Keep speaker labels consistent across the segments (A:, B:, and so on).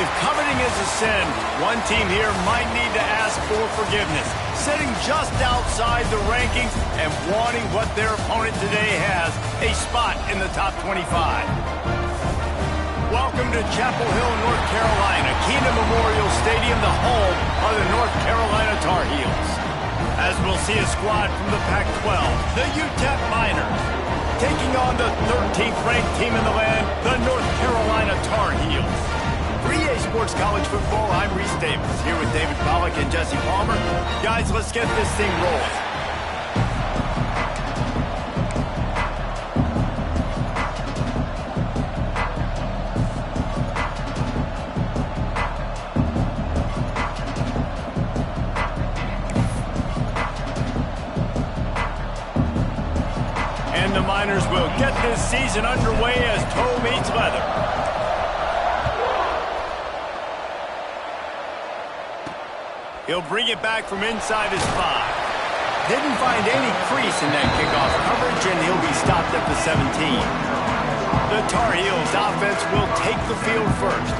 A: If coveting is a sin, one team here might need to ask for forgiveness, sitting just outside the rankings and wanting what their opponent today has, a spot in the top 25. Welcome to Chapel Hill, North Carolina, Keenan Memorial Stadium, the home of the North Carolina Tar Heels. As we'll see a squad from the Pac-12, the UTEP Miners, taking on the 13th ranked team in the land, the North Carolina Tar Heels. For EA Sports College Football, I'm Reese Davis, here with David Pollack and Jesse Palmer. Guys, let's get this thing rolling. And the Miners will get this season underway as toe meets leather. He'll bring it back from inside his 5. Didn't find any crease in that kickoff coverage, and he'll be stopped at the 17. The Tar Heels offense will take the field first.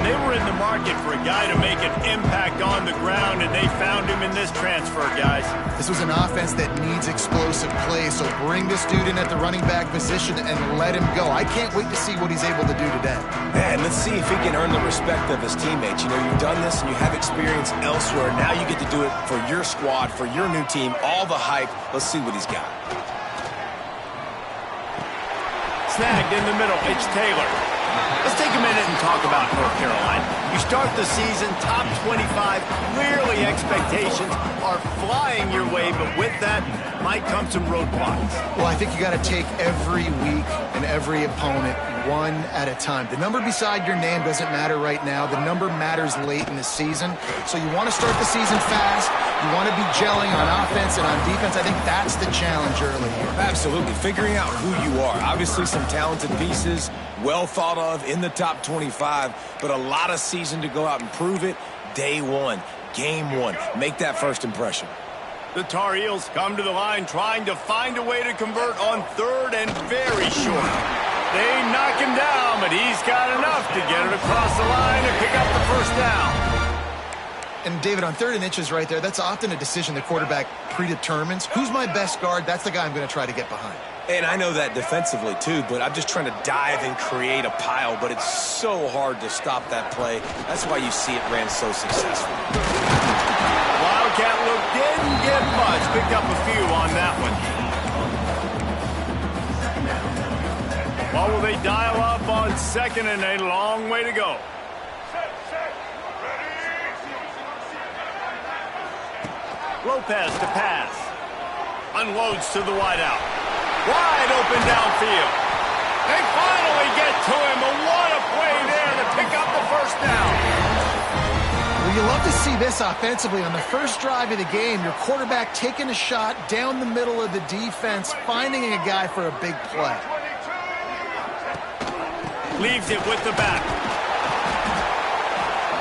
A: They were in the market for a guy to make an impact on the ground, and they found him in this transfer, guys.
B: This was an offense that needs explosive play, so bring this dude in at the running back position and let him go. I can't wait to see what he's able to do today.
C: And let's see if he can earn the respect of his teammates. You know, you've done this and you have experience elsewhere. Now you get to do it for your squad, for your new team, all the hype. Let's see what he's got.
A: Snagged in the middle, it's Taylor. Let's take a minute and talk about North Carolina. You start the season top 25. Clearly expectations are flying your way, but with that might come some roadblocks.
B: Well, I think you got to take every week and every opponent one at a time. The number beside your name doesn't matter right now. The number matters late in the season. So you want to start the season fast. You want to be gelling on offense and on defense. I think that's the challenge early here.
C: Absolutely. Figuring out who you are. Obviously some talented pieces, well thought of in the top 25, but a lot of season to go out and prove it. Day one, game one. Make that first impression.
A: The Tar Heels come to the line trying to find a way to convert on third and very short. They knock him down, but he's got enough to get it across the line and pick up the first down.
B: And, David, on 3rd and inches right there, that's often a decision the quarterback predetermines. Who's my best guard? That's the guy I'm going to try to get behind.
C: And I know that defensively, too, but I'm just trying to dive and create a pile, but it's so hard to stop that play. That's why you see it ran so successful.
A: Wildcat look didn't get much. Picked up a few on that one. Well, will they dial up on 2nd and a long way to go? Lopez to pass. Unloads to the wideout. Wide open downfield. They finally get to him, but what a play there to pick up the first down.
B: Well, you love to see this offensively. On the first drive of the game, your quarterback taking a shot down the middle of the defense, finding a guy for a big play.
A: Leaves it with the back.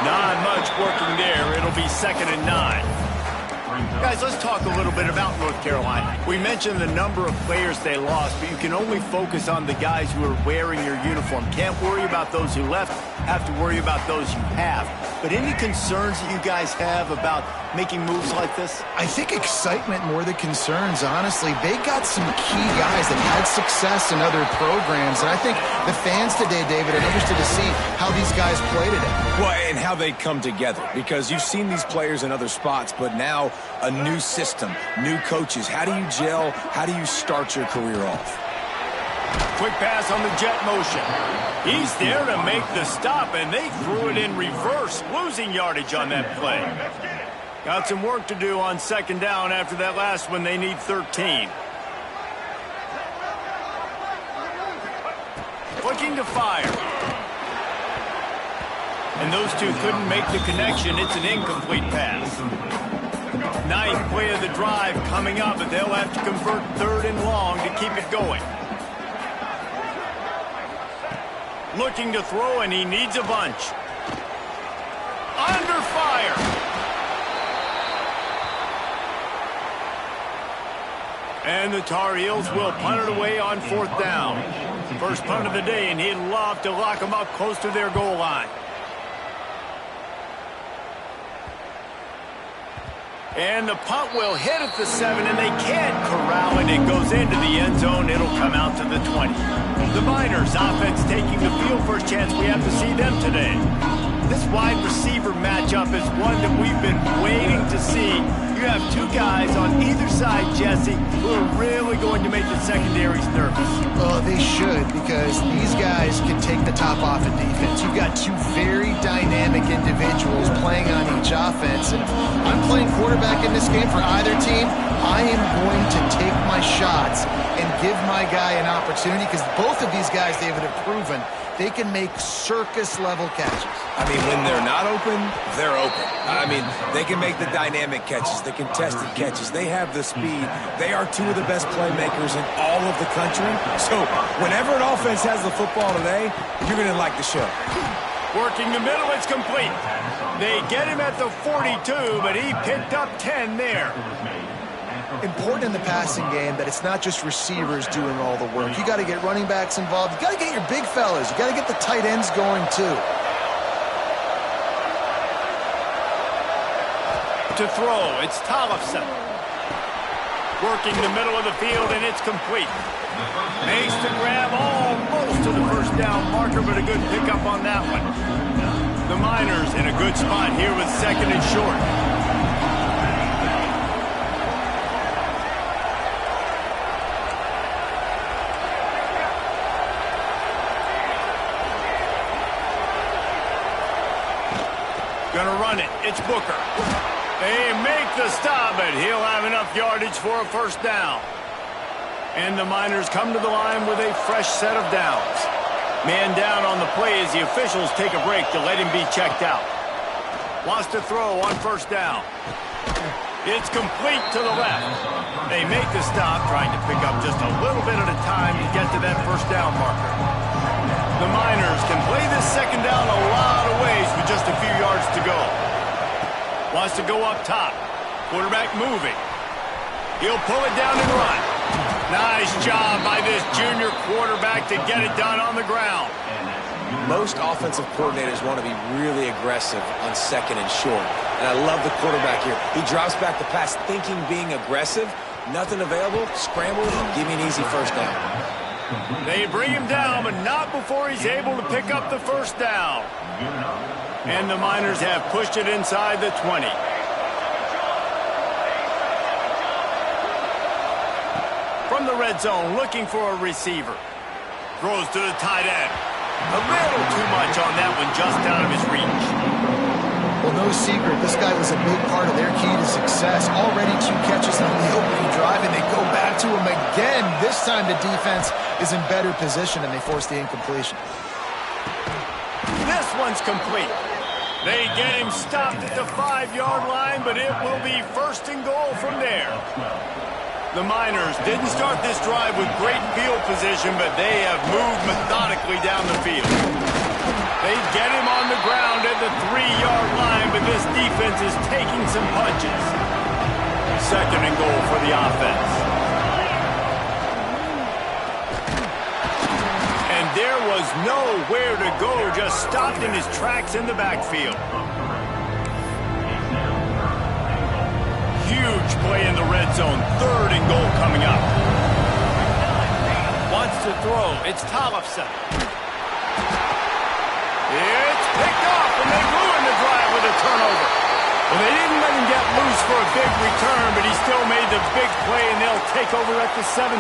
A: Not much working there. It'll be 2nd and 9. Guys, let's talk a little bit about North Carolina. We mentioned the number of players they lost, but you can only focus on the guys who are wearing your uniform. Can't worry about those who left, have to worry about those you have. But any concerns that you guys have about making moves like this?
B: I think excitement more than concerns, honestly. They got some key guys that had success in other programs, and I think the fans today, David, are interested to see how these guys play today.
C: Well, and how they come together, because you've seen these players in other spots, but now a new system, new coaches. How do you gel? How do you start your career off?
A: Quick pass on the jet motion. He's there to make the stop, and they threw it in reverse, losing yardage on that play. Got some work to do on 2nd down after that last one. They need 13. Looking to fire. And those two couldn't make the connection. It's an incomplete pass. 9th play of the drive coming up, but they'll have to convert 3rd and long to keep it going. Looking to throw, and he needs a bunch. Under fire. And the Tar Heels will punt it away on 4th down. First punt of the day, and he'd love to lock them up close to their goal line. And the punt will hit at the 7, and they can't corral it. It goes into the end zone. It'll come out to the 20. The Miners offense taking the field. First chance we have to see them today. This wide receiver matchup is one that we've been waiting to see. You have two guys on either side, Jesse, who are really going to make the secondaries nervous.
B: Oh, they should, because these guys can take the top off of defense. You've got two very dynamic individuals playing on each offense. And if I'm playing quarterback in this game for either team, I am going to take my shots and give my guy an opportunity, because both of these guys, David, have proven they can make circus-level catches.
C: I mean, when they're not open, they're open. I mean, they can make the dynamic catches, the contested catches. They have the speed. They are two of the best playmakers in all of the country. So whenever an offense has the football today, you're going to like the show.
A: Working the middle, it's complete. They get him at the 42, but he picked up 10 there.
B: Important in the passing game that it's not just receivers doing all the work. You got to get running backs involved. You got to get your big fellas. You got to get the tight ends going too.
A: To throw, it's Tollefson. Working the middle of the field, and it's complete. Makes the grab almost to the first down marker, but a good pickup on that one. The Miners in a good spot here with second and short. Gonna run it. It's Booker. They make the stop, but he'll have enough yardage for a first down. And the Miners come to the line with a fresh set of downs. Man down on the play as the officials take a break to let him be checked out. Wants to throw on first down. It's complete to the left. They make the stop, trying to pick up just a little bit at a time to get to that first down marker. The Miners can play this second down a lot of ways with just a few yards to go. Wants to go up top. Quarterback moving. He'll pull it down and run. Nice job by this junior quarterback to get it done on the ground.
C: Most offensive coordinators want to be really aggressive on second and short. And I love the quarterback here. He drops back the pass thinking being aggressive. Nothing available. Scramble. Give me an easy first down.
A: They bring him down, but not before he's able to pick up the first down. And the Miners have pushed it inside the 20. From the red zone, looking for a receiver. Throws to the tight end. A little too much on that one, just out of his reach.
B: Well, no secret, this guy was a big part of their key to success. Already 2 catches on the opening drive, and they go back to him again. This time the defense is in better position, and they force the incompletion.
A: This one's complete. They get him stopped at the 5-yard line, but it will be first and goal from there. The Miners didn't start this drive with great field position, but they have moved methodically down the field. They get him on the ground at the 3-yard line, but this defense is taking some punches. Second and goal for the offense. And there was nowhere to go, just stopped in his tracks in the backfield. Huge play in the red zone. Third and goal coming up. Wants to throw. It's Tollefson. It's picked off, and they ruined the drive with a turnover. Well, they didn't let him get loose for a big return, but he still made the big play, and they'll take over at the 17.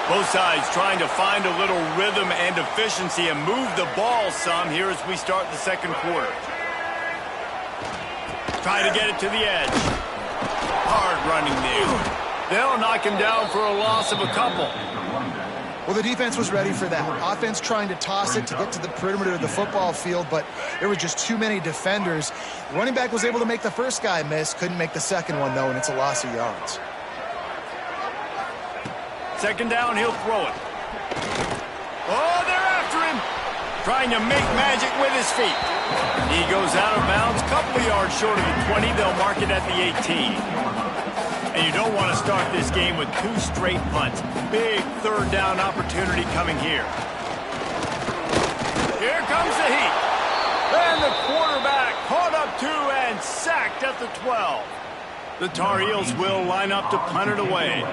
A: Both sides trying to find a little rhythm and efficiency and move the ball some here as we start the second quarter. Try to get it to the edge. Hard running there. They'll knock him down for a loss of a couple.
B: Well, the defense was ready for that. Offense trying to toss it to get to the perimeter of the football field, but there were just too many defenders. The running back was able to make the first guy miss, couldn't make the second one, though, and it's a loss of yards.
A: Second down, he'll throw it. Oh, they're after him. Trying to make magic with his feet. He goes out of bounds, couple of yards short of the 20. They'll mark it at the 18. And you don't want to start this game with 2 straight punts. Big third down opportunity coming here. Here comes the heat. And the quarterback caught up 2 and sacked at the 12. The Tar Heels will line up to punt it away.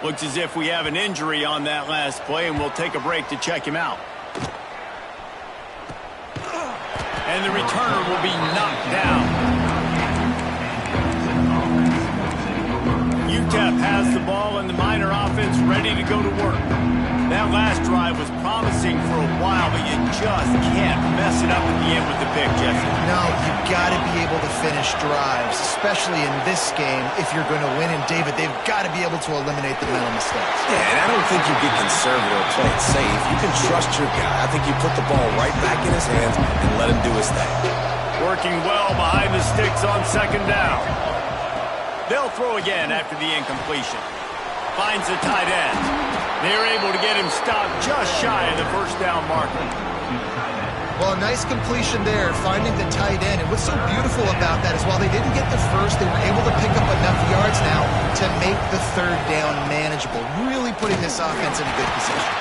A: Looks as if we have an injury on that last play, and we'll take a break to check him out. And the returner will be knocked down. UTEP has the ball, and the Miner offense ready to go to work. That last drive was promising for a while, but you just can't mess it up at the end with the pick, Jesse.
B: No, you've got to be able to finish drives, especially in this game if you're going to win. And, David, they've got to be able to eliminate the mental mistakes.
C: Yeah, and I don't think you get conservative or play it safe. You can trust your guy. I think you put the ball right back in his hands and let him do his thing.
A: Working well behind the sticks on second down. They'll throw again after the incompletion. Finds the tight end. They're able to get him stopped just shy of the first down marker.
B: Well, a nice completion there, finding the tight end. And what's so beautiful about that is while they didn't get the first, they were able to pick up enough yards now to make the third down manageable, really putting this offense in a good position.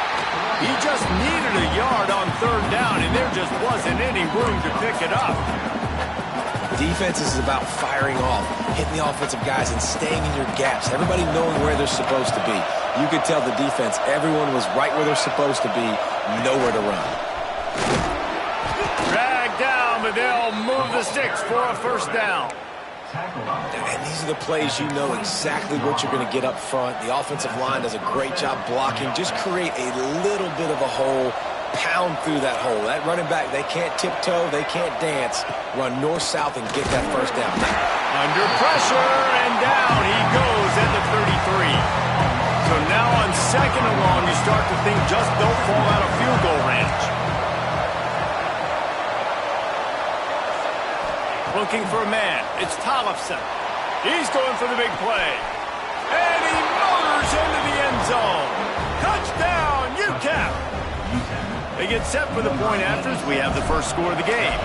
A: He just needed a yard on third down, and there just wasn't any room to pick it up.
C: Defense is about firing off, hitting the offensive guys, and staying in your gaps. Everybody knowing where they're supposed to be. You could tell the defense, everyone was right where they're supposed to be, nowhere to run.
A: Dragged down, but they'll move the sticks for a first down.
C: And these are the plays you know exactly what you're going to get up front. The offensive line does a great job blocking. Just create a little bit of a hole. Pound through that hole. That running back, they can't tiptoe, they can't dance. Run north-south and get that first down.
A: Under pressure, and down he goes at the 33. So now on second and long, you start to think just don't fall out of field goal range. Looking for a man. It's Tollefson. He's going for the big play. And he motors into the end zone. Touchdown, UTEP. They get set for the point after as we have the first score of the game.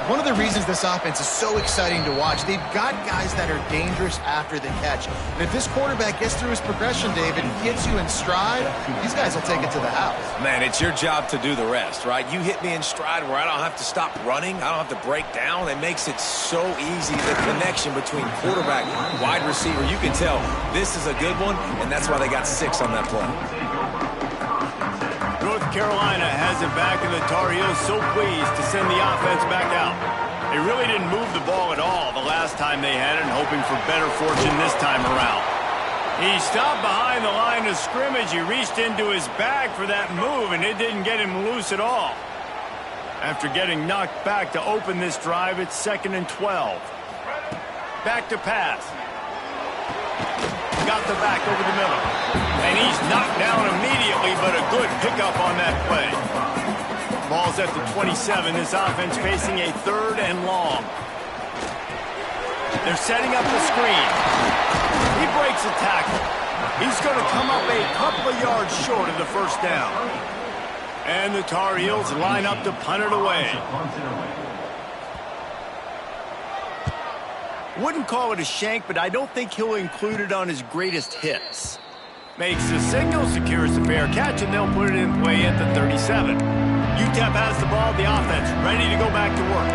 B: One of the reasons this offense is so exciting to watch, they've got guys that are dangerous after the catch. And if this quarterback gets through his progression, David, gets you in stride, these guys will take it to the house.
C: Man, it's your job to do the rest, right? You hit me in stride where I don't have to stop running. I don't have to break down. It makes it so easy, the connection between quarterback and wide receiver. You can tell this is a good one, and that's why they got 6 on that play.
A: North Carolina has it back, and the Tar Heels so pleased to send the offense back out. They really didn't move the ball at all the last time they had it, and hoping for better fortune this time around. He stopped behind the line of scrimmage. He reached into his bag for that move, and it didn't get him loose at all. After getting knocked back to open this drive, it's 2nd and 12. Back to pass. Got the back over the middle. And he's knocked down immediately, but a good pickup on that play. Ball's at the 27. This offense facing a 3rd and long. They're setting up the screen. He breaks a tackle. He's going to come up a couple of yards short of the first down. And the Tar Heels line up to punt it away. Wouldn't call it a shank, but I don't think he'll include it on his greatest hits. Makes the signal, secures the fair catch, and they'll put it in play at the 37. UTEP has the ball, the offense ready to go back to work.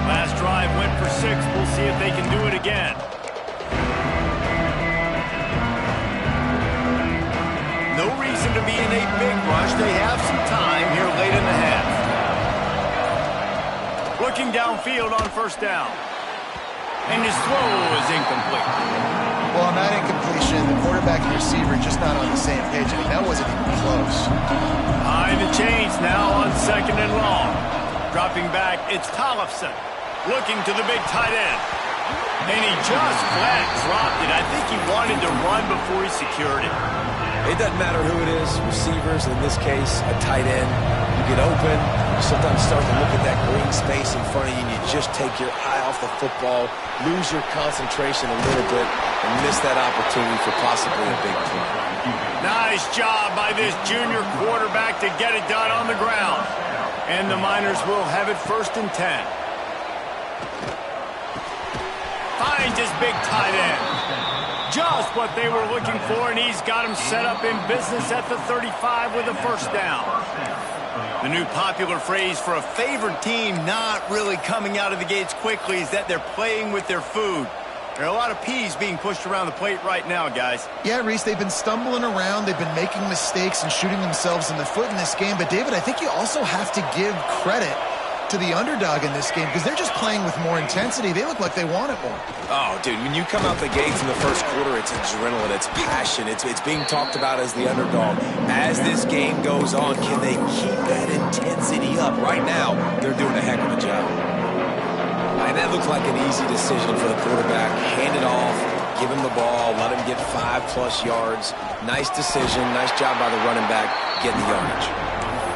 A: Last drive went for 6. We'll see if they can do it again. No reason to be in a big rush. They have some time here late in the half. Looking downfield on first down. And his throw is incomplete.
B: Well, on that incompletion, the quarterback and receiver just not on the same page. I mean, that wasn't even close.
A: Behind the chains now on 2nd and long. Dropping back, it's Tollefson. Looking to the big tight end. And he just flat dropped it. I think he wanted to run before he secured it.
C: It doesn't matter who it is, receivers, in this case, a tight end. You get open, you sometimes start to look at that green space in front of you, and you just take your eye off the football, lose your concentration a little bit, and miss that opportunity for possibly a big play.
A: Nice job by this junior quarterback to get it done on the ground. And the Miners will have it 1st and 10. Finds his big tight end. Just what they were looking for, and he's got him set up in business at the 35 with a first down. The new popular phrase for a favored team not really coming out of the gates quickly is that they're playing with their food. There are a lot of P's being pushed around the plate right now, guys.
B: Yeah, Reese, they've been stumbling around. They've been making mistakes and shooting themselves in the foot in this game. But, David, I think you also have to give credit to the underdog in this game because they're just playing with more intensity. They look like they want it more.
C: Oh, dude, when you come out the gates in the first quarter, it's adrenaline, it's passion, it's being talked about as the underdog. As this game goes on, can they keep that intensity up? Right now, they're doing a heck of a job. And that looked like an easy decision for the quarterback. Hand it off, give him the ball, let him get 5+ yards. Nice decision, nice job by the running back getting the yardage.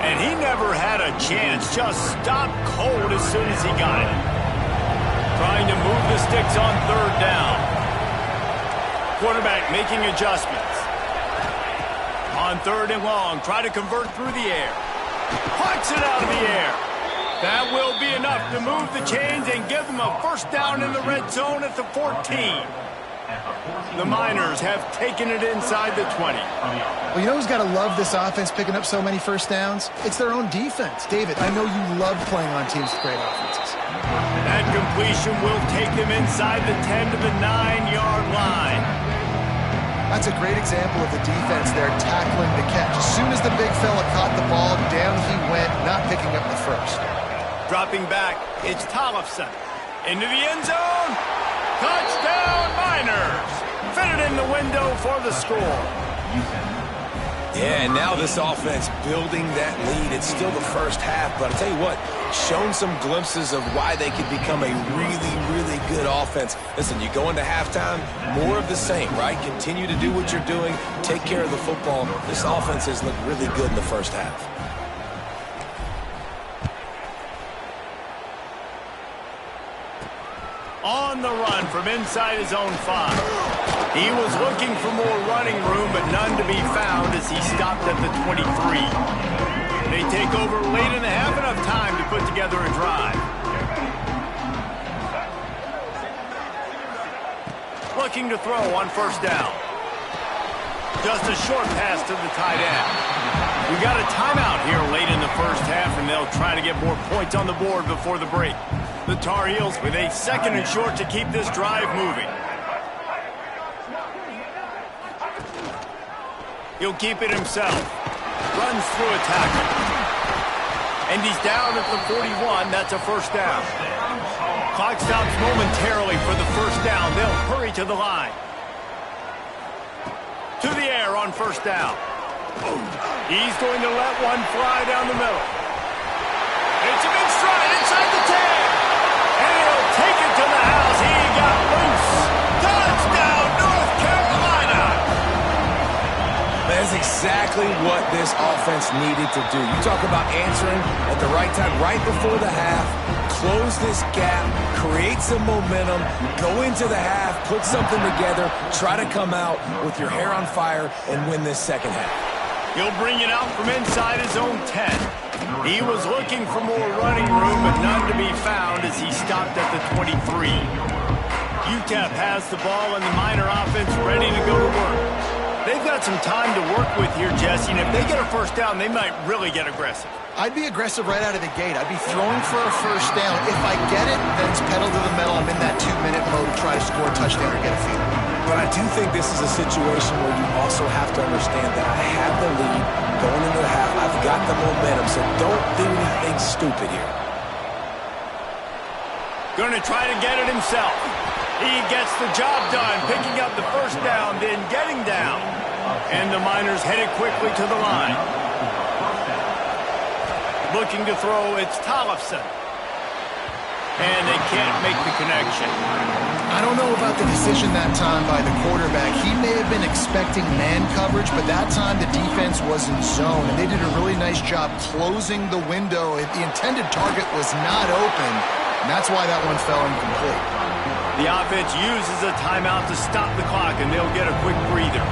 A: And he never had a chance, just stopped cold as soon as he got it. Trying to move the sticks on third down. Quarterback making adjustments. On third and long, try to convert through the air. Punts it out of the air. That will be enough to move the chains and give them a first down in the red zone at the 14. The Miners have taken it inside the 20.
B: Well, you know who's got to love this offense picking up so many first downs? It's their own defense. David, I know you love playing on teams with great offenses.
A: That completion will take them inside the 10 to the 9-yard line.
B: That's a great example of the defense there tackling the catch. As soon as the big fella caught the ball, down he went, not picking up the first.
A: Dropping back, it's Tollefson. Into the end zone. Touchdown, Miners. Fitted in the window for the score.
C: Yeah, and now this offense building that lead. It's still the first half, but I'll tell you what, shown some glimpses of why they could become a really, really good offense. Listen, you go into halftime, more of the same, right? Continue to do what you're doing, take care of the football. This offense has looked really good in the first half.
A: On the run from inside his own 5. He was looking for more running room, but none to be found as he stopped at the 23. They take over late in the half, enough time to put together a drive. Looking to throw on first down. Just a short pass to the tight end. We got a timeout here late in the first half, and they'll try to get more points on the board before the break. The Tar Heels with a 2nd and short to keep this drive moving. He'll keep it himself. Runs through a tackle. And he's down at the 41. That's a first down. Clock stops momentarily for the first down. They'll hurry to the line. To the air on first down. He's going to let one fly down the middle. It's a big stride inside the 10. And he'll take it to the house. He got loose. Touchdown, North Carolina.
C: That's exactly what this offense needed to do. You talk about answering at the right time, right before the half, close this gap, create some momentum, go into the half, put something together, try to come out with your hair on fire and win this second half.
A: He'll bring it out from inside his own 10. He was looking for more running room, but none to be found as he stopped at the 23. UTEP has the ball and the Miner offense ready to go to work. They've got some time to work with here, Jesse, and if they get a first down, they might really get aggressive.
B: I'd be aggressive right out of the gate. I'd be throwing for a first down. If I get it, then it's pedal to the metal. I'm in that 2-minute mode to try to score a touchdown or get a field.
C: But I do think this is a situation where you also have to understand that I have the lead going into the half. I've got the momentum, so don't do anything stupid here.
A: Going to try to get it himself. He gets the job done, picking up the first down, then getting down. And the Miners headed quickly to the line. Looking to throw, it's Tollefson. And they can't make the connection.
B: I don't know about the decision that time by the quarterback. He may have been expecting man coverage, but that time the defense was in zone, and they did a really nice job closing the window. The intended target was not open, and that's why that one fell incomplete.
A: The offense uses a timeout to stop the clock, and they'll get a quick breather.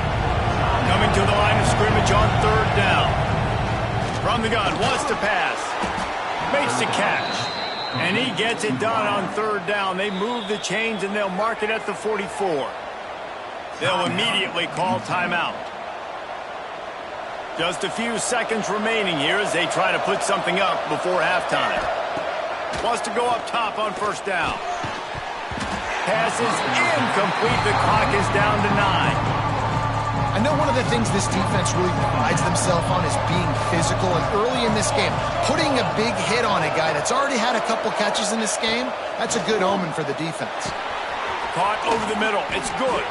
A: Coming to the line of scrimmage on third down. From the gun, wants to pass. Makes the catch. And he gets it done on third down. They move the chains, and they'll mark it at the 44. They'll immediately call timeout. Just a few seconds remaining here as they try to put something up before halftime. Wants to go up top on first down. pass is incomplete. The clock is down to 9.
B: I know one of the things this defense really prides themselves on is being physical, and early in this game, putting a big hit on a guy that's already had a couple catches in this game, that's a good omen for the defense.
A: Caught over the middle. It's good.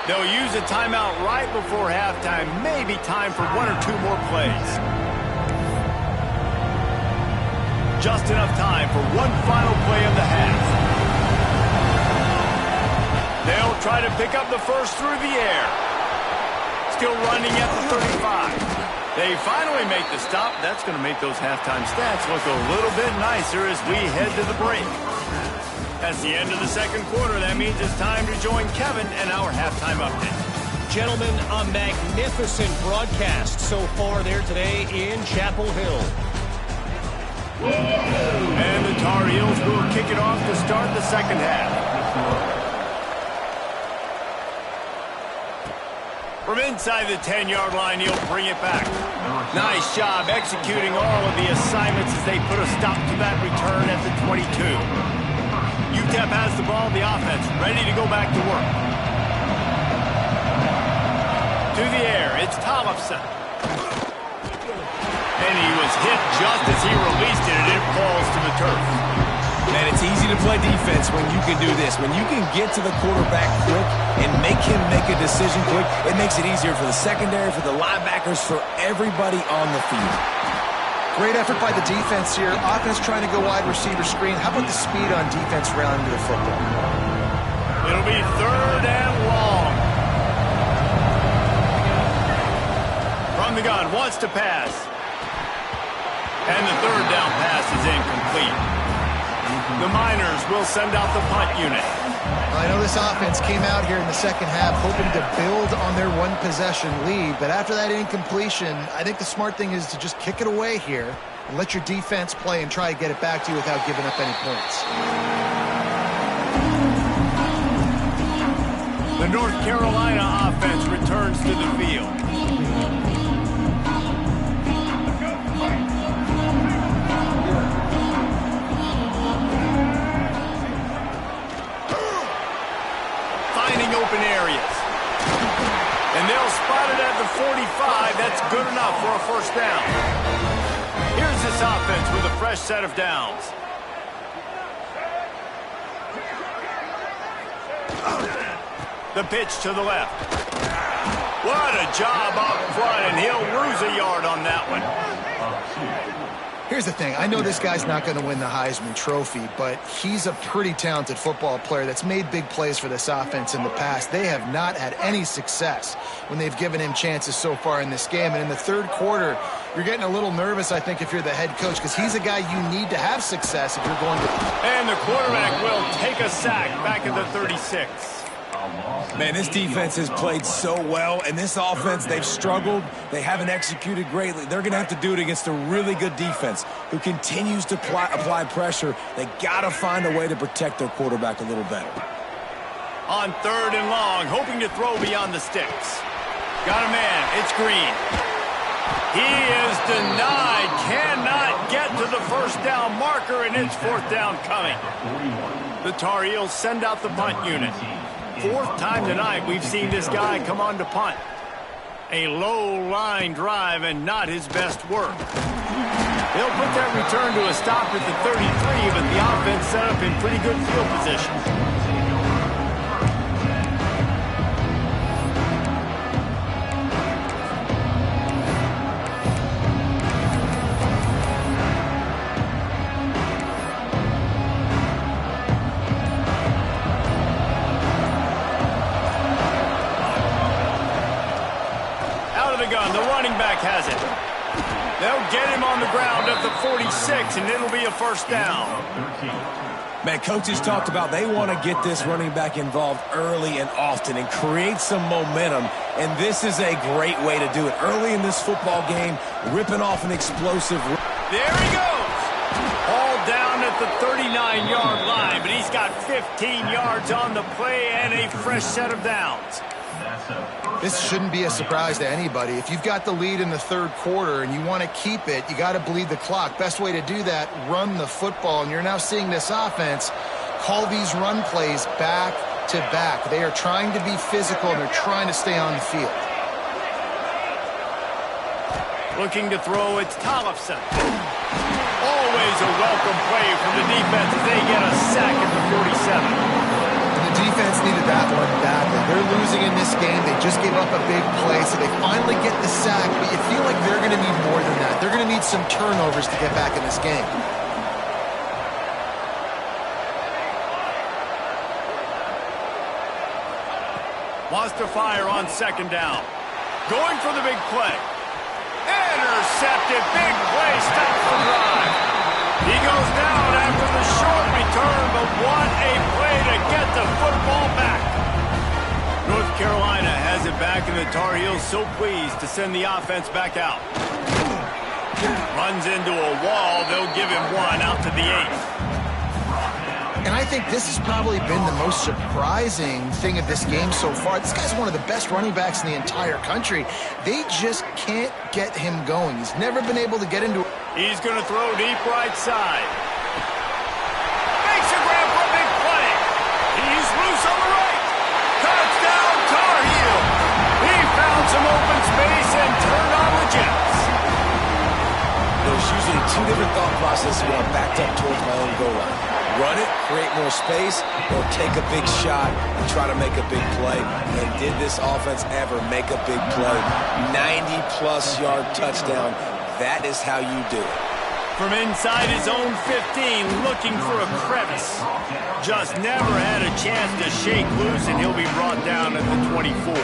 A: They'll use a timeout right before halftime. Maybe time for 1 or 2 more plays. Just enough time for one final play of the half. They'll try to pick up the first through the air. Still running at the 35. They finally make the stop. That's going to make those halftime stats look a little bit nicer as we head to the break. That's the end of the second quarter. That means it's time to join Kevin and our halftime update.
D: Gentlemen, a magnificent broadcast so far there today in Chapel Hill.
A: And the Tar Heels will kick it off to start the second half. From inside the 10-yard line, he'll bring it back. Nice job executing all of the assignments as they put a stop to that return at the 22. UTEP has the ball, the offense ready to go back to work. To the air, it's Tollefson. And he was hit just as he released it, and it falls to the turf.
C: Man, it's easy to play defense when you can do this. When you can get to the quarterback quick and make him make a decision quick, it makes it easier for the secondary, for the linebackers, for everybody on the field.
B: Great effort by the defense here. Offense trying to go wide receiver screen. How about the speed on defense rallying to the football?
A: It'll be 3rd and long. From the gun, wants to pass. And the 3rd down pass is incomplete. The Miners will send out the punt unit.
B: I know this offense came out here in the second half hoping to build on their one-possession lead, but after that incompletion, I think the smart thing is to just kick it away here and let your defense play and try to get it back to you without giving up any points.
A: The North Carolina offense returns to the field. Open areas. And they'll spot it at the 45. That's good enough for a first down. Here's this offense with a fresh set of downs. The pitch to the left. What a job up front, and he'll lose a yard on that one.
B: Here's the thing. I know this guy's not going to win the Heisman Trophy, but he's a pretty talented football player that's made big plays for this offense in the past. They have not had any success when they've given him chances so far in this game. And in the third quarter, you're getting a little nervous, I think, if you're the head coach, because he's a guy you need to have success if you're going to.
A: And the quarterback will take a sack back at the 36.
C: Man, this defense has played so well, and this offense, they've struggled. They haven't executed greatly. They're going to have to do it against a really good defense who continues to apply pressure. They got to find a way to protect their quarterback a little better.
A: On 3rd and long, hoping to throw beyond the sticks. Got a man. It's Green. He is denied. Cannot get to the first down marker, and it's 4th down coming. The Tar Heels send out the punt unit. 4th time tonight we've seen this guy come on to punt. A low line drive and not his best work. They'll put that return to a stop at the 33, but the offense set up in pretty good field position. The running back has it. They'll get him on the ground at the 46, and it'll be a first down.
C: Man, coaches talked about they want to get this running back involved early and often and create some momentum, and this is a great way to do it. Early in this football game, ripping off an explosive.
A: There he goes. All down at the 39-yard line, but he's got 15 yards on the play and a fresh set of downs.
B: This shouldn't be a surprise to anybody. If you've got the lead in the third quarter and you want to keep it, you got to bleed the clock. Best way to do that, run the football. And you're now seeing this offense call these run plays back to back. They are trying to be physical, and they're trying to stay on the field.
A: Looking to throw, it's Tollefson. Always a welcome play from the defense as they get a sack at the 47.
B: The defense needed that one badly. They're losing in this game. They just gave up a big play, so they finally get the sack, but you feel like they're going to need more than that. They're going to need some turnovers to get back in this game.
A: Wants to fire on second down. Going for the big play. Intercepted. Big play. Stops the drive. He goes down after the short return, but what a play to get the football back. North Carolina has it back, and the Tar Heels so pleased to send the offense back out. Runs into a wall. They'll give him one out to the 8th.
B: And I think this has probably been the most surprising thing of this game so far. This guy's one of the best running backs in the entire country. They just can't get him going. He's never been able to get into it.
A: He's going to throw deep right side. Makes a grab for a big play. He's loose on the right. Touchdown, Tar Heel. He found some open space and turned on the Jets.
C: There's usually two different thought processes when I'm backed up towards my own goal line. Run it, create more space, or take a big shot and try to make a big play. And did this offense ever make a big play? 90-plus yard touchdown. That is how you do it.
A: From inside his own 15, looking for a crevice. Just never had a chance to shake loose, and he'll be brought down at the 24.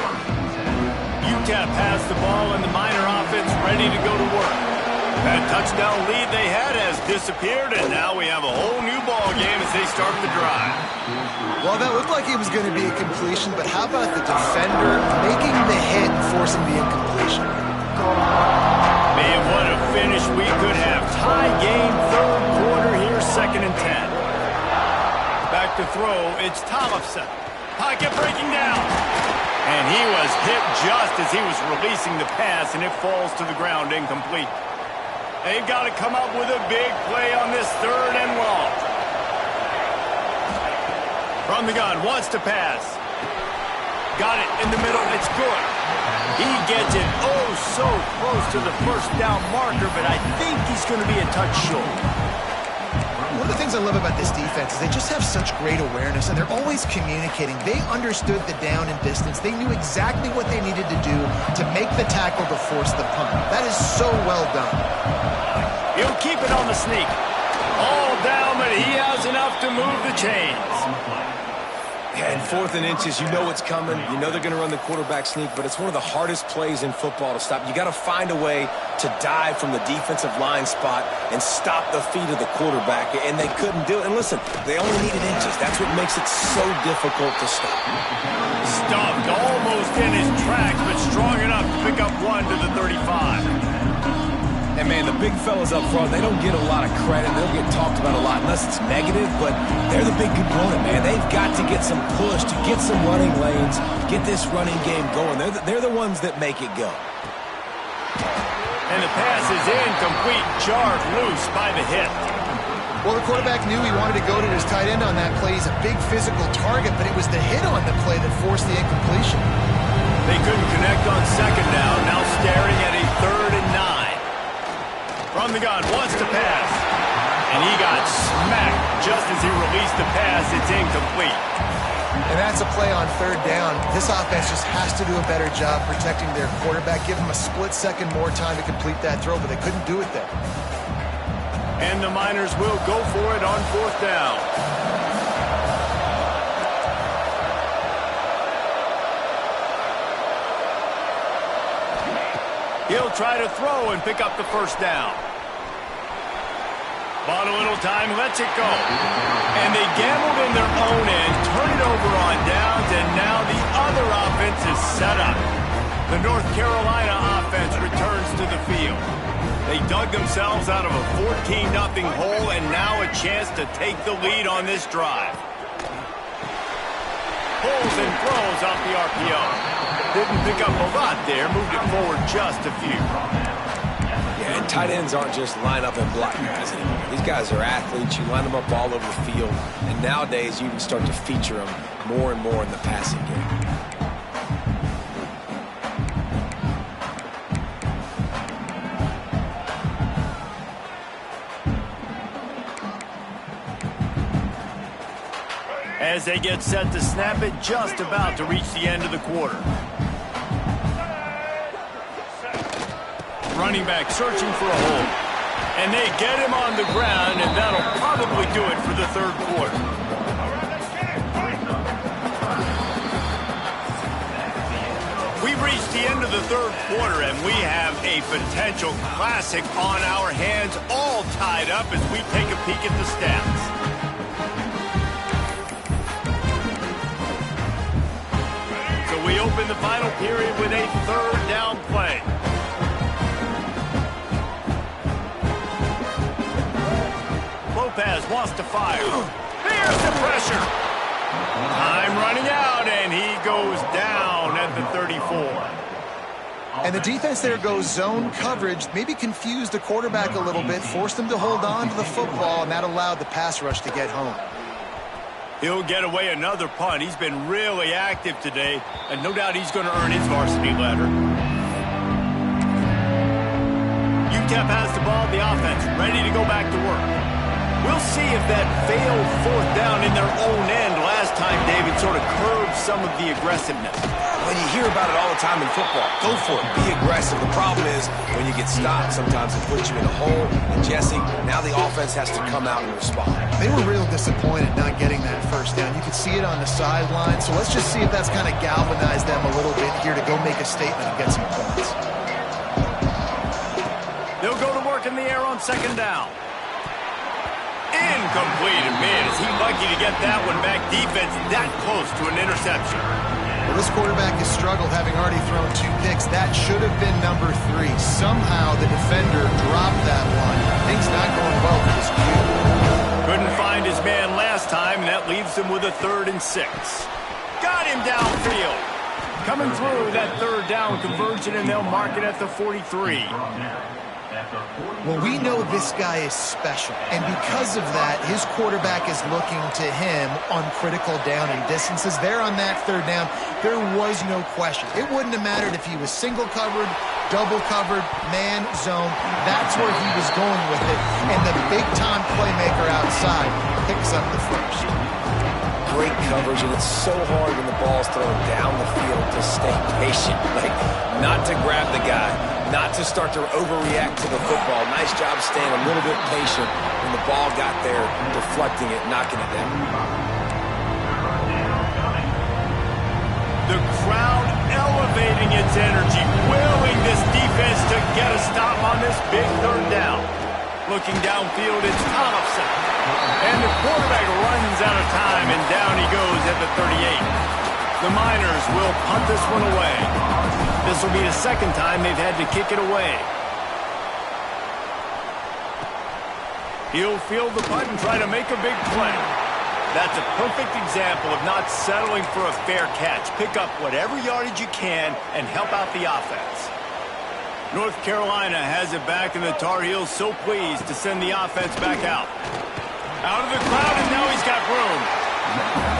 A: UTEP has the ball, and the Miner offense ready to go to work. That touchdown lead they had has disappeared, and now we have a whole new ball game as they start the drive.
B: Well, that looked like it was going to be a completion, but how about the defender making the hit and forcing the incompletion?
A: Man, what a finish we could have. Tie game, third quarter here, 2nd and 10. Back to throw, it's Tollefson. Pocket breaking down. And he was hit just as he was releasing the pass, and it falls to the ground incomplete. They've got to come up with a big play on this 3rd and long. From the gun, wants to pass. Got it in the middle, it's good. He gets it oh so close to the first down marker, but I think he's going to be a touch short.
B: One of the things I love about this defense is they just have such great awareness, and they're always communicating. They understood the down and distance. They knew exactly what they needed to do to make the tackle to force the punt. That is so well done.
A: He'll keep it on the sneak. All down, but he has enough to move the chains.
C: And 4th and inches, you know it's coming. You know they're going to run the quarterback sneak, but it's one of the hardest plays in football to stop. You got to find a way to dive from the defensive line spot and stop the feet of the quarterback, and they couldn't do it. And listen, they only needed inches. That's what makes it so difficult to stop.
A: Stuffed almost in his tracks, but strong enough to pick up one to the 35.
C: And, man, the big fellas up front, they don't get a lot of credit. They don't get talked about a lot unless it's negative, but they're the big component, man. They've got to get some push, to get some running lanes, get this running game going. They're the ones that make it go.
A: And the pass is incomplete, jarred loose by the hit.
B: Well, the quarterback knew he wanted to go to his tight end on that play. He's a big physical target, but it was the hit on the play that forced the incompletion.
A: They couldn't connect on second down, now staring at a 3rd and 9. From the gun, wants to pass. And he got smacked just as he released the pass. It's incomplete.
B: And that's a play on 3rd down. This offense just has to do a better job protecting their quarterback. Give him a split second more time to complete that throw, but they couldn't do it there.
A: And the Miners will go for it on 4th down. He'll try to throw and pick up the 1st down. Bought a little time, lets it go. And they gambled in their own end, turn it over on downs, and now the other offense is set up. The North Carolina offense returns to the field. They dug themselves out of a 14-0 hole, and now a chance to take the lead on this drive. Pulls and throws off the RPO. Didn't pick up a lot there, moved it forward just a few.
C: Yeah, and tight ends aren't just line up and block guys anymore. These guys are athletes. You line them up all over the field. And nowadays, you can start to feature them more and more in the passing game.
A: As they get set to snap it, just about to reach the end of the quarter. Running back searching for a hole. And they get him on the ground, and that'll probably do it for the third quarter. We've reached the end of the third quarter, and we have a potential classic on our hands, all tied up as we take a peek at the stats. We open the final period with a third down play. Lopez wants to fire. Here's the pressure. Time running out, and he goes down at the 34.
B: And the defense there goes zone coverage, maybe confused the quarterback a little bit, forced him to hold on to the football, and that allowed the pass rush to get home.
A: He'll get away another punt. He's been really active today, and no doubt he's going to earn his varsity letter. UTEP has the ball, the offense ready to go back to work. We'll see if that failed fourth down in their own end last time, David, sort of curbed some of the aggressiveness.
C: Well, you hear about it all the time in football. Go for it. Be aggressive. The problem is when you get stopped, sometimes it puts you in a hole. And, Jesse, now the offense has to come out and respond.
B: They were real disappointed not getting that first down. You could see it on the sideline. So let's just see if that's kind of galvanized them a little bit here to go make a statement and get some points.
A: They'll go to work in the air on second down. Incomplete, and man, is he lucky to get that one back. Defense that close to an interception.
B: Well, this quarterback has struggled, having already thrown 2 picks. That should have been number 3. Somehow the defender dropped that one. Things not going well for this Q.
A: Couldn't find his man last time, and that leaves him with a 3rd and 6. Got him downfield. Coming through that third down conversion, and they'll mark it at the 43.
B: Well, we know this guy is special, and because of that, his quarterback is looking to him on critical down and distances. There on that third down, there was no question. It wouldn't have mattered if he was single covered, double covered, man, zone. That's where he was going with it, and the big-time playmaker outside picks up the first.
C: Great coverage, and it's so hard when the ball's thrown down the field to stay patient, like not to grab the guy, not to start to overreact to the football. Nice job staying a little bit patient when the ball got there, deflecting it, knocking it down.
A: The crowd elevating its energy, willing this defense to get a stop on this big third down. Looking downfield, it's Thompson. And the quarterback runs out of time, and down he goes at the 38. The Miners will punt this one away. This will be the second time they've had to kick it away. He'll field the punt and try to make a big play. That's a perfect example of not settling for a fair catch. Pick up whatever yardage you can and help out the offense. North Carolina has it back, and the Tar Heels so pleased to send the offense back out. Out of the crowd, and now he's got room.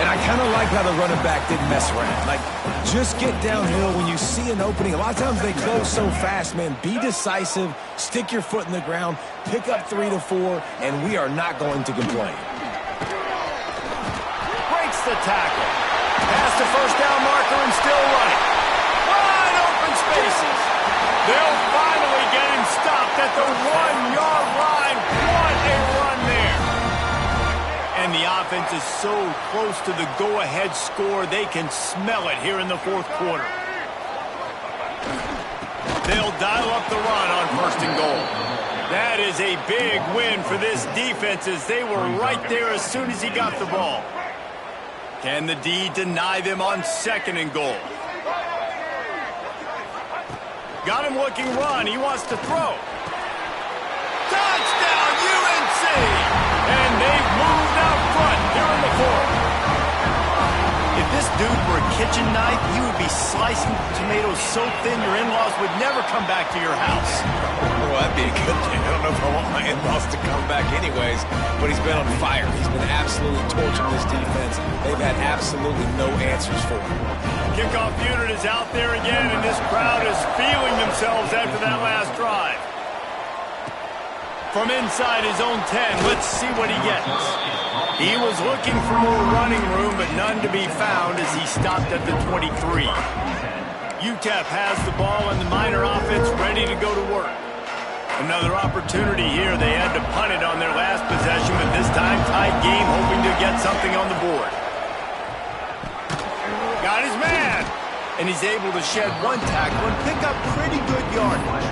C: And I kind of like how the running back didn't mess around. Like, just get downhill when you see an opening. A lot of times they close so fast, man. Be decisive, stick your foot in the ground, pick up 3 to 4, and we are not going to complain.
A: Breaks the tackle. Past the first down marker and still running. Wide open spaces. They'll finally get him stopped at the 1-yard line. What a run there. And the offense is so close to the go-ahead score, they can smell it here in the fourth quarter. They'll dial up the run on 1st and goal. That is a big win for this defense, as they were right there as soon as he got the ball. Can the D deny them on 2nd and goal? Got him looking run. He wants to throw. Touchdown, UNC! And they've moved out front here in the fourth. If this dude were a kitchen knife, he would be slicing tomatoes so thin your in-laws would never come back to your house.
C: Well, that'd be a good thing. I don't know if I want my in-laws to come back anyways, but he's been on fire. He's been absolutely torching this defense. They've had absolutely no answers for him.
A: Kickoff unit is out there again, and this crowd is feeling themselves after that last drive. From inside his own 10, let's see what he gets. He was looking for more running room, but none to be found as he stopped at the 23. UTEP has the ball and the Miner offense ready to go to work. Another opportunity here. They had to punt it on their last possession, but this time tied game, hoping to get something on the board. Got his man, and he's able to shed one tackle and pick up pretty good yardage.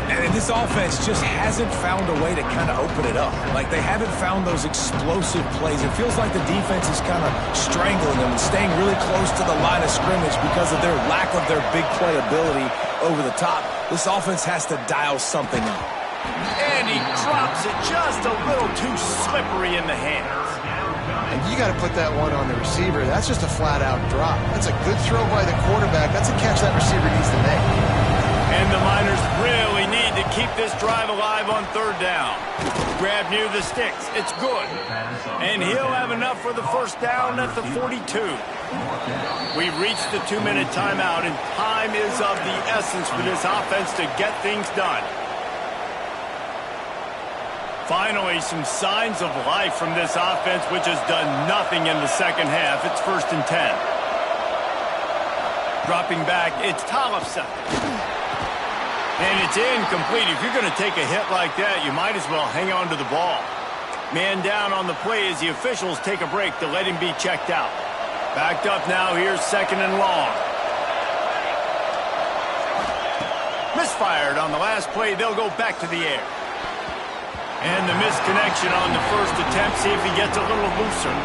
C: And this offense just hasn't found a way to kind of open it up. Like, they haven't found those explosive plays. It feels like the defense is kind of strangling them and staying really close to the line of scrimmage because of their lack of their big play ability over the top. This offense has to dial something up.
A: And he drops it just a little too slippery in the hands.
B: And you got to put that one on the receiver. That's just a flat-out drop. That's a good throw by the quarterback. That's a catch that receiver needs to make.
A: And the Miners really need to keep this drive alive on third down. Grab near the sticks. It's good. And he'll have enough for the first down at the 42. We've reached the 2-minute timeout, and time is of the essence for this offense to get things done. Finally, some signs of life from this offense, which has done nothing in the second half. It's 1st and 10. Dropping back, it's Tollefson. And it's incomplete. If you're going to take a hit like that, you might as well hang on to the ball. Man down on the play as the officials take a break to let him be checked out. Backed up now, here's 2nd and long. Misfired on the last play, they'll go back to the air. And the misconnection on the first attempt, see if he gets a little looser.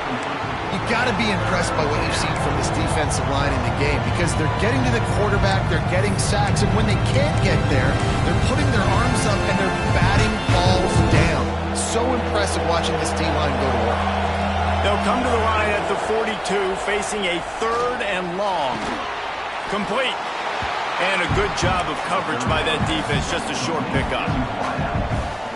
B: You've got to be impressed by what you've seen from this defensive line in the game because they're getting to the quarterback, they're getting sacks, and when they can't get there, they're putting their arms up and they're batting balls down. So impressive watching this D-line go to work.
A: They'll come to the line at the 42, facing a 3rd and long. Complete. And a good job of coverage by that defense, just a short pickup.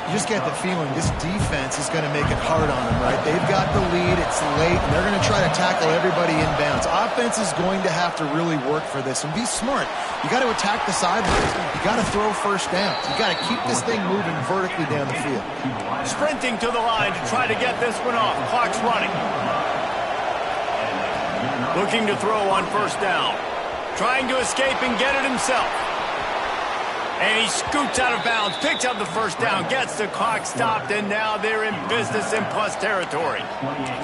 B: You just get the feeling this defense is going to make it hard on them, right? They've got the lead, it's late, and they're going to try to tackle everybody inbounds. Offense is going to have to really work for this and be smart. You got to attack the sidelines. You got to throw first down. You got to keep this thing moving vertically down the field.
A: Sprinting to the line to try to get this one off. Clock's running. Looking to throw on 1st down. Trying to escape and get it himself. And he scoots out of bounds, picks up the first down, gets the clock stopped, and now they're in business in plus territory.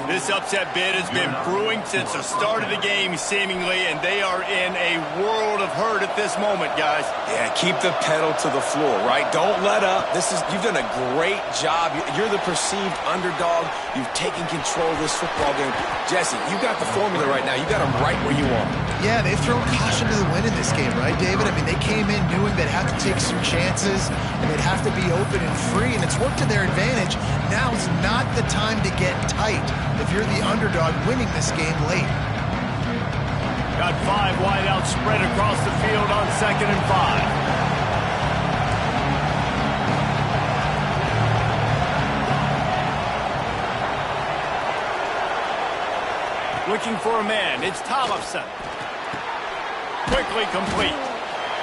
A: This upset bid has been brewing since the start of the game, seemingly, and they are in a world of hurt at this moment, guys.
C: Yeah, keep the pedal to the floor, right? Don't let up. You've done a great job. You're the perceived underdog. You've taken control of this football game. Jesse, you got the formula right now. You got them right where you want.
B: Yeah, they've thrown caution to the wind in this game, right, David? I mean, they came in knowing they'd have to take some chances, and they'd have to be open and free, and it's worked to their advantage. Now's not the time to get tight if you're the underdog winning this game late.
A: Got 5 wide out spread across the field on 2nd and 5. Looking for a man, it's Tollefson. Quickly complete.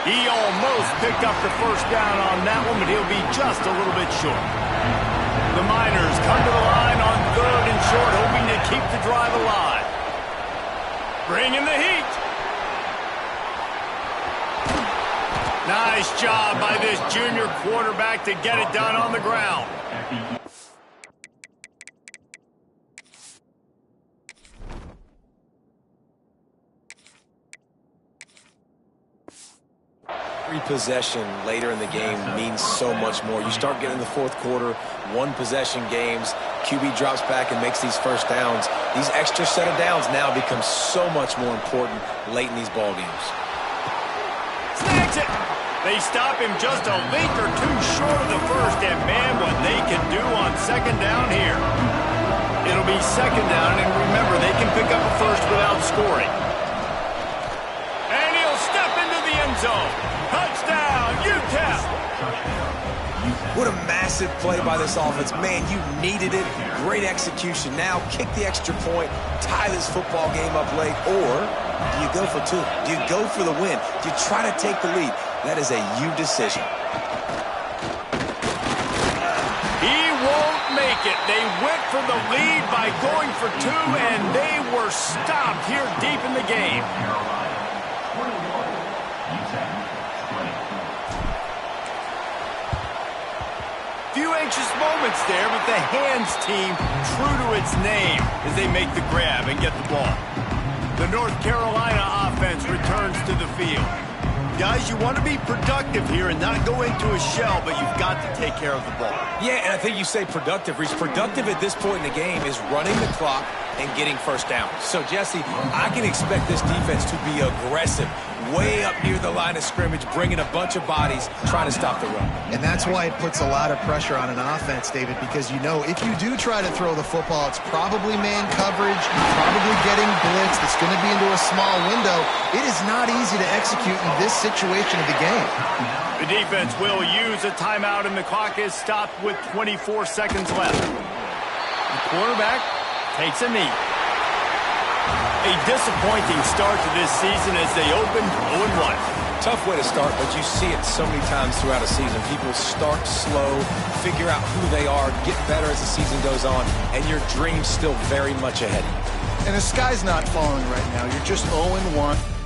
A: He almost picked up the first down on that one, but he'll be just a little bit short. The Miners come to the line on 3rd and short, hoping to keep the drive alive. Bringing the heat. Nice job by this junior quarterback to get it done on the ground.
C: Every possession later in the game means so much more. You start getting in the 4th quarter, 1-possession games, QB drops back and makes these first downs. These extra set of downs now become so much more important late in these ball games.
A: Snags it! They stop him just a length or two short of the first, and man, what they can do on 2nd down here. It'll be second down, and remember, they can pick up a first without scoring. And he'll step into the end zone. Touchdown, UTEP!
C: What a massive play by this offense. Man, you needed it. Great execution. Now kick the extra point, tie this football game up late, or do you go for two? Do you go for the win? Do you try to take the lead? That is a you decision.
A: He won't make it. They went for the lead by going for two, and they were stopped here deep in the game. Few anxious moments there, but the hands team true to its name as they make the grab and get the ball. The North Carolina offense returns to the field. Guys, you want to be productive here and not go into a shell, but you've got to take care of the ball.
C: Yeah, and I think you say productive. Reese, productive at this point in the game is running the clock and getting first down. So, Jesse, I can expect this defense to be aggressive, way up near the line of scrimmage, bringing a bunch of bodies, trying to stop the run.
B: And that's why it puts a lot of pressure on an offense, David, because you know if you do try to throw the football, it's probably man coverage, probably getting blitzed, it's going to be into a small window. It is not easy to execute in this situation of the game.
A: The defense will use a timeout, and the clock is stopped with 24 seconds left. The quarterback takes a knee. A disappointing start to this season as they open 0-1.
C: Tough way to start, but you see it so many times throughout a season. People start slow, figure out who they are, get better as the season goes on, and your dream's still very much ahead.
B: And the sky's not falling right now. You're just 0-1.